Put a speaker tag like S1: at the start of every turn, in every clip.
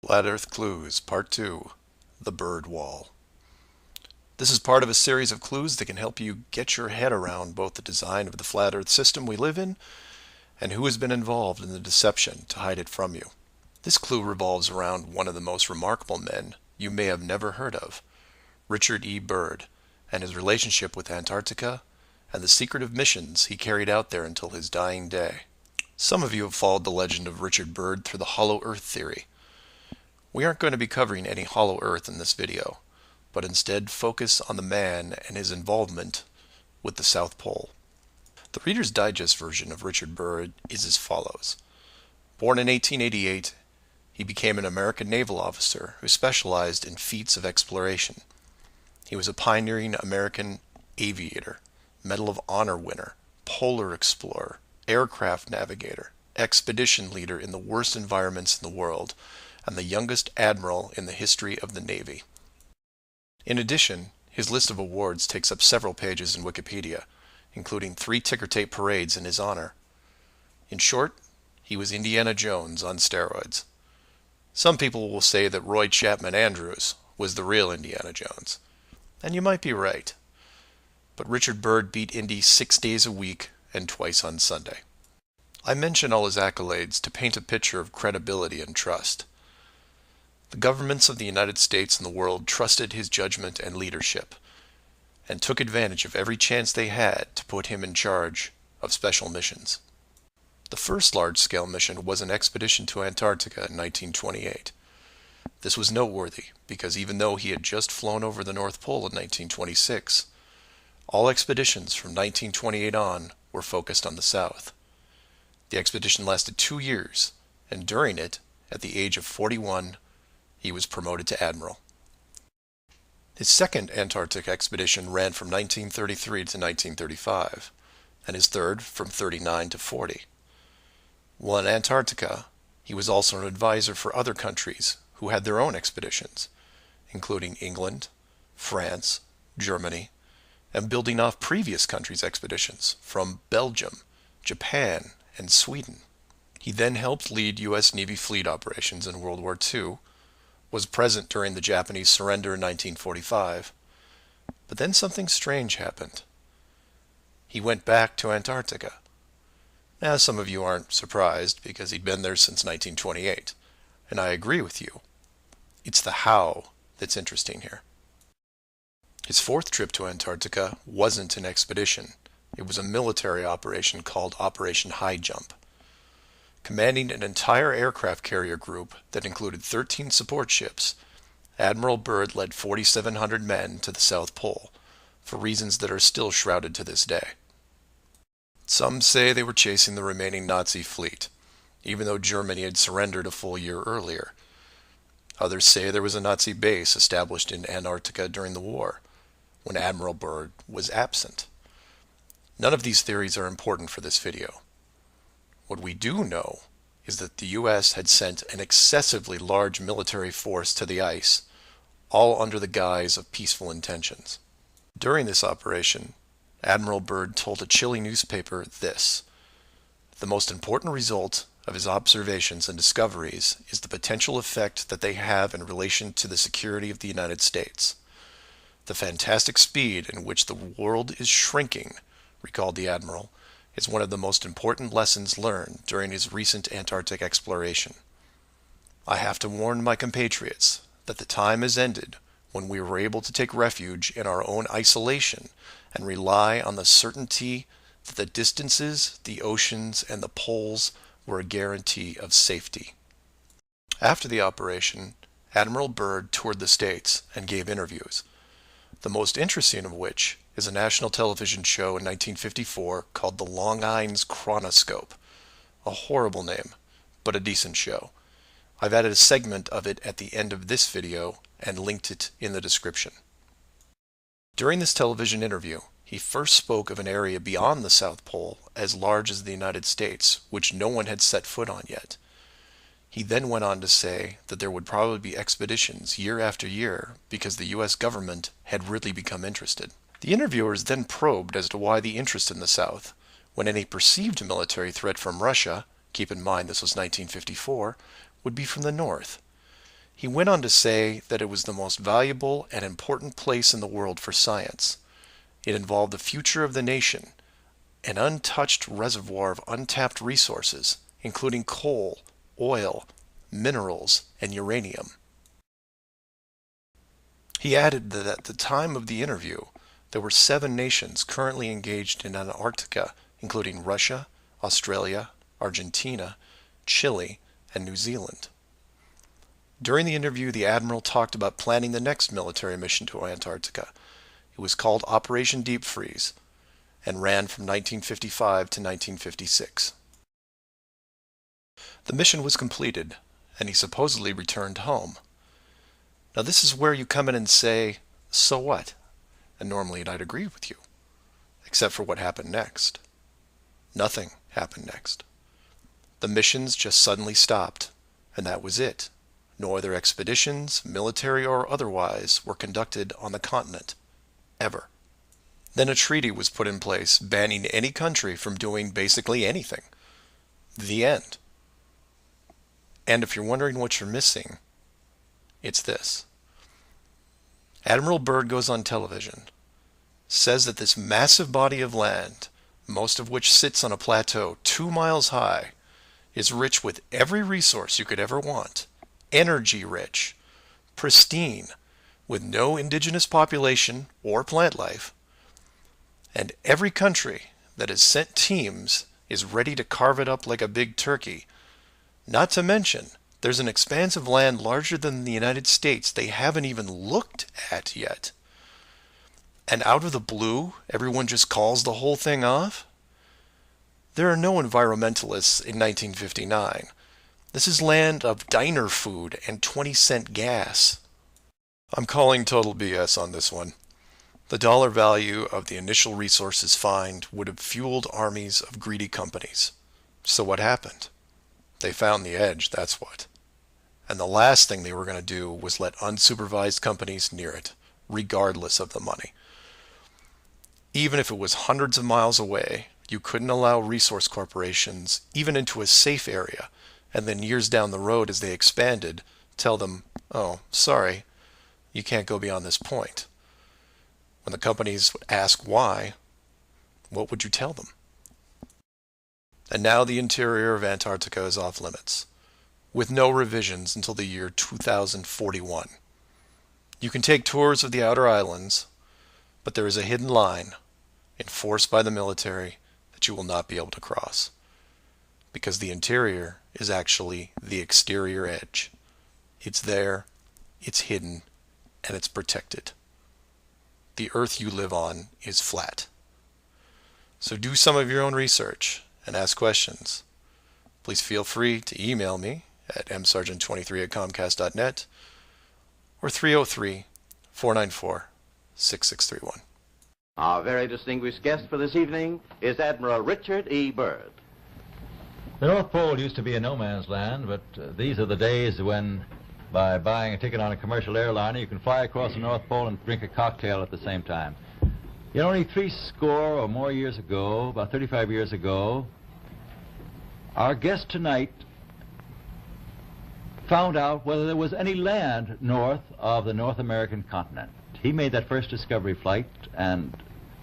S1: Flat Earth Clues, Part 2, The Byrd Wall. This is part of a series of clues that can help you get your head around both the design of the flat Earth system we live in and who has been involved in the deception to hide it from you. This clue revolves around one of the most remarkable men you may have never heard of, Richard E. Byrd, and his relationship with Antarctica and the secretive missions he carried out there until his dying day. Some of you have followed the legend of Richard Byrd through the hollow Earth theory. We aren't going to be covering any hollow Earth in this video, but instead focus on the man and his involvement with the South Pole. The Reader's Digest version of Richard Byrd is as follows. Born in 1888, he became an American naval officer who specialized in feats of exploration. He was a pioneering American aviator, Medal of Honor winner, polar explorer, aircraft navigator, expedition leader in the worst environments in the world, and the youngest admiral in the history of the Navy. In addition, his list of awards takes up several pages in Wikipedia, including 3 ticker tape parades in his honor. In short, he was Indiana Jones on steroids. Some people will say that Roy Chapman Andrews was the real Indiana Jones, and you might be right. But Richard Byrd beat Indy 6 days a week and twice on Sunday. I mention all his accolades to paint a picture of credibility and trust. The governments of the United States and the world trusted his judgment and leadership, and took advantage of every chance they had to put him in charge of special missions. The first large-scale mission was an expedition to Antarctica in 1928. This was noteworthy because even though he had just flown over the North Pole in 1926, all expeditions from 1928 on were focused on the South. The expedition lasted 2 years, and during it, at the age of 41, he was promoted to admiral. His second Antarctic expedition ran from 1933 to 1935, and his third from 39 to 40. While in Antarctica, he was also an advisor for other countries who had their own expeditions, including England, France, Germany, and building off previous countries' expeditions from Belgium, Japan, and Sweden. He then helped lead U.S. Navy fleet operations in World War II, was present during the Japanese surrender in 1945, but then something strange happened. He went back to Antarctica. Now, some of you aren't surprised because he'd been there since 1928, and I agree with you. It's the how that's interesting here. His fourth trip to Antarctica wasn't an expedition. It was a military operation called Operation High Jump. Commanding an entire aircraft carrier group that included 13 support ships, Admiral Byrd led 4,700 men to the South Pole, for reasons that are still shrouded to this day. Some say they were chasing the remaining Nazi fleet, even though Germany had surrendered a full year earlier. Others say there was a Nazi base established in Antarctica during the war, when Admiral Byrd was absent. None of these theories are important for this video. What we do know is that the U.S. had sent an excessively large military force to the ice, all under the guise of peaceful intentions. During this operation, Admiral Byrd told a Chile newspaper this: "The most important result of his observations and discoveries is the potential effect that they have in relation to the security of the United States. The fantastic speed in which the world is shrinking," recalled the Admiral, "is one of the most important lessons learned during his recent Antarctic exploration. I have to warn my compatriots that the time has ended when we were able to take refuge in our own isolation and rely on the certainty that the distances, the oceans, and the poles were a guarantee of safety." After the operation, Admiral Byrd toured the States and gave interviews, the most interesting of which is a national television show in 1954 called The Longines Chronoscope. A horrible name, but a decent show. I've added a segment of it at the end of this video and linked it in the description. During this television interview, he first spoke of an area beyond the South Pole as large as the United States, which no one had set foot on yet. He then went on to say that there would probably be expeditions year after year because the U.S. government had really become interested. The interviewers then probed as to why the interest in the South, when any perceived military threat from Russia, keep in mind this was 1954, would be from the North. He went on to say that it was the most valuable and important place in the world for science. It involved the future of the nation, an untouched reservoir of untapped resources, including coal, oil, minerals, and uranium. He added that at the time of the interview, there were 7 nations currently engaged in Antarctica, including Russia, Australia, Argentina, Chile, and New Zealand. During the interview, the Admiral talked about planning the next military mission to Antarctica. It was called Operation Deep Freeze and ran from 1955 to 1956. The mission was completed, and he supposedly returned home. Now this is where you come in and say, so what? And normally I'd agree with you, except for what happened next. Nothing happened next. The missions just suddenly stopped, and that was it. No other expeditions, military or otherwise, were conducted on the continent, ever. Then a treaty was put in place banning any country from doing basically anything. The end. And if you're wondering what you're missing, it's this. Admiral Byrd goes on television, says that this massive body of land, most of which sits on a plateau 2 miles high, is rich with every resource you could ever want, energy rich, pristine, with no indigenous population or plant life, and every country that has sent teams is ready to carve it up like a big turkey. Not to mention, there's an expanse of land larger than the United States they haven't even looked at yet. And out of the blue, everyone just calls the whole thing off? There are no environmentalists in 1959. This is land of diner food and 20-cent gas. I'm calling total BS on this one. The dollar value of the initial resources find would have fueled armies of greedy companies. So what happened? They found the edge, that's what. And the last thing they were going to do was let unsupervised companies near it, regardless of the money. Even if it was hundreds of miles away, you couldn't allow resource corporations even into a safe area, and then years down the road as they expanded, tell them, oh, sorry, you can't go beyond this point. When the companies would ask why, what would you tell them? And now the interior of Antarctica is off limits, with no revisions until the year 2041. You can take tours of the outer islands, but there is a hidden line, enforced by the military, that you will not be able to cross. Because the interior is actually the exterior edge. It's there, it's hidden, and it's protected. The Earth you live on is flat. So do some of your own research and ask questions. Please feel free to email me at msargent23@comcast.net or 303-494-6631.
S2: Our very distinguished guest for this evening is Admiral Richard E. Byrd.
S3: The North Pole used to be a no man's land, but these are the days when, by buying a ticket on a commercial airliner, you can fly across the North Pole and drink a cocktail at the same time. Yet only 70 or more years ago, about 35 years ago, our guest tonight found out whether there was any land north of the North American continent. He made that first discovery flight, and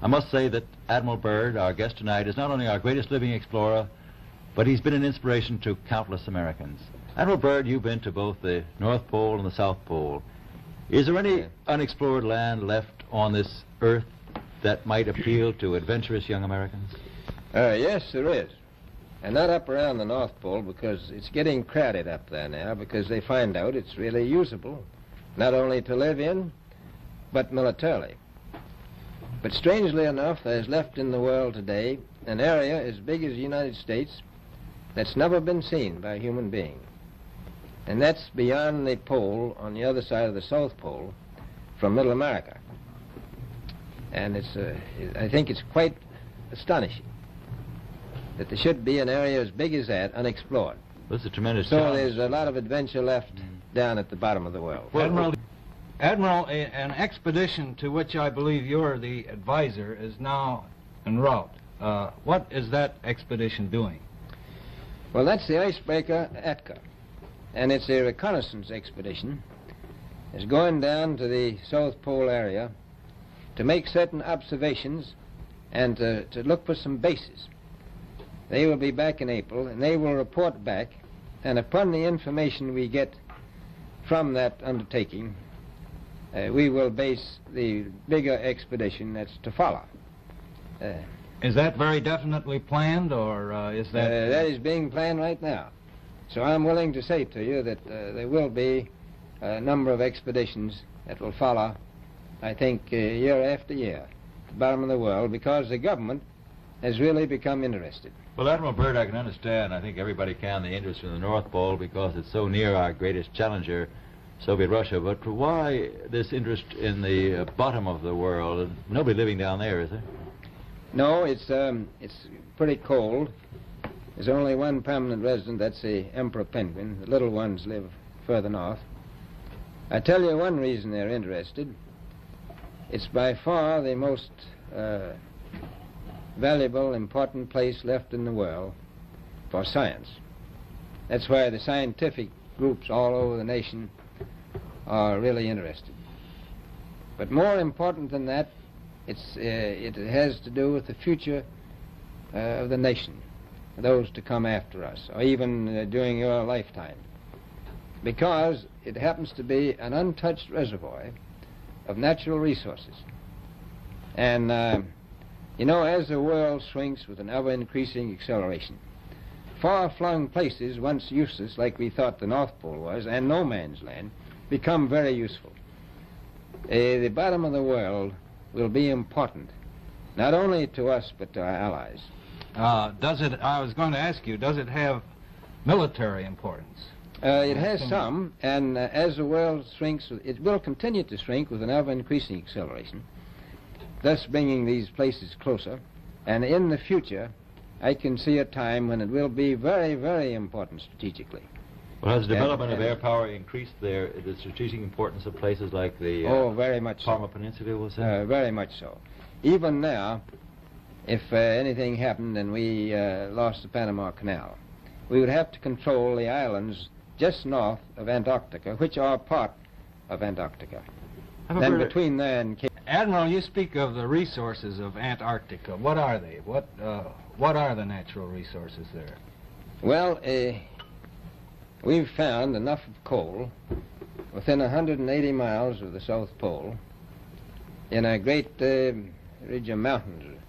S3: I must say that Admiral Byrd, our guest tonight, is not only our greatest living explorer, but he's been an inspiration to countless Americans. Admiral Byrd, you've been to both the North Pole and the South Pole. Is there any unexplored land left on this Earth that might appeal to adventurous young Americans?
S4: Yes, there is. And not up around the North Pole, because it's getting crowded up there now, because they find out it's really usable, not only to live in, but militarily. But strangely enough, there's left in the world today an area as big as the United States that's never been seen by a human being. And that's beyond the pole on the other side of the South Pole from Middle America. And I think it's quite astonishing that there should be an area as big as that unexplored.
S3: This is a tremendous
S4: So
S3: challenge.
S4: there's a lot of adventure left down at the bottom of the world.
S5: Admiral, an expedition to which I believe you're the advisor is now en route. What is that expedition doing?
S4: Well, that's the icebreaker Atka. and it's a reconnaissance expedition, is going down to the South Pole area to make certain observations and to look for some bases. They will be back in April, and they will report back, and upon the information we get from that undertaking, we will base the bigger expedition that's to follow.
S5: Is that very definitely planned, or is that...
S4: That is being planned right now. So I'm willing to say to you that there will be a number of expeditions that will follow, I think, year after year, at the bottom of the world, because the government has really become interested.
S3: Well, Admiral Byrd, I can understand, I think everybody can, the interest in the North Pole because it's so near our greatest challenger, Soviet Russia. But why this interest in the bottom of the world? Nobody living down there, is there?
S4: No, it's pretty cold. There's only one permanent resident, that's the emperor penguin. The little ones live further north. I tell you one reason they're interested. It's by far the most valuable, important place left in the world for science. That's why the scientific groups all over the nation are really interested. But more important than that, it has to do with the future of the nation, those to come after us, or even during your lifetime, because it happens to be an untouched reservoir of natural resources. And you know, as the world shrinks with an ever-increasing acceleration, far-flung places once useless, like we thought the North Pole was, and no man's land, become very useful. The bottom of the world will be important, not only to us, but to our allies.
S5: I was going to ask you, does it have military importance?
S4: It has some, and as the world shrinks, it will continue to shrink with an ever-increasing acceleration, thus bringing these places closer. And in the future, I can see a time when it will be very, very important strategically.
S3: Well, has the development of air power increased the strategic importance of places like the
S4: very much
S3: Palmer
S4: so.
S3: Peninsula, was it?
S4: Very much so. Even now, if anything happened and we lost the Panama Canal, we would have to control the islands just north of Antarctica, which are part of Antarctica. Then between there and Cape...
S5: Admiral, you speak of the resources of Antarctica. What are they? What are the natural resources there?
S4: Well, we've found enough of coal within 180 miles of the South Pole in a great ridge of mountains.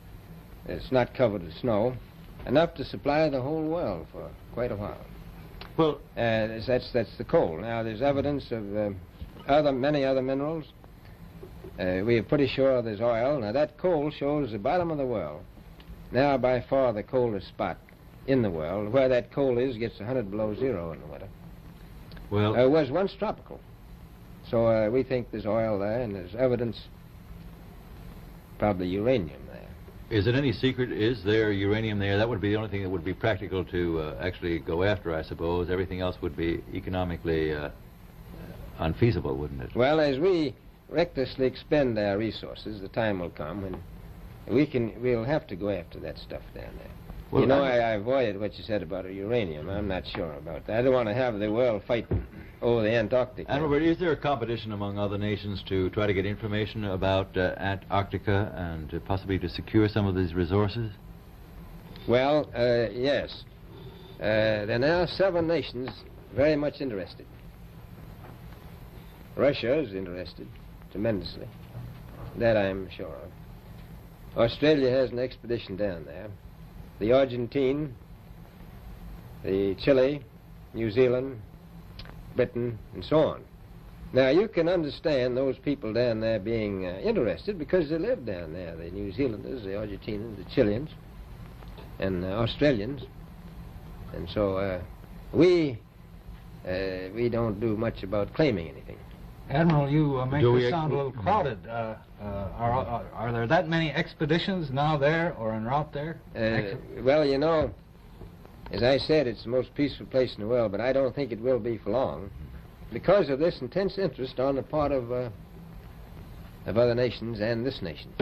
S4: It's not covered with snow, enough to supply the whole world for quite a while.
S3: Well,
S4: that's the coal. Now, there's evidence of many other minerals. We are pretty sure there's oil. Now, that coal shows the bottom of the world. Now, by far the coldest spot in the world. Where that coal is gets 100 below zero in the winter.
S3: Well,
S4: it was once tropical. So we think there's oil there, and there's evidence, probably uranium there.
S3: is it any secret, is there uranium there? That would be the only thing that would be practical to actually go after, I suppose. Everything else would be economically unfeasible, wouldn't it?
S4: Well, as we recklessly expend our resources, the time will come when we'll have to go after that stuff down there. Well, you know, I avoided what you said about uranium. I'm not sure about that. I don't want to have the world fight over the Antarctic.
S3: And Robert, is there a competition among other nations to try to get information about Antarctica and possibly to secure some of these resources?
S4: Well, yes. There are now 7 nations very much interested. Russia is interested tremendously. That I'm sure of. Australia has an expedition down there. The Argentine, the Chile, New Zealand, Britain, and so on. Now, you can understand those people down there being interested because they live down there, the New Zealanders, the Argentinians, the Chileans, and Australians. And so we don't do much about claiming anything.
S5: Admiral, you make this sound a little crowded. Are there that many expeditions now there or en route there?
S4: Well, you know, as I said, it's the most peaceful place in the world, but I don't think it will be for long because of this intense interest on the part of other nations and this nation.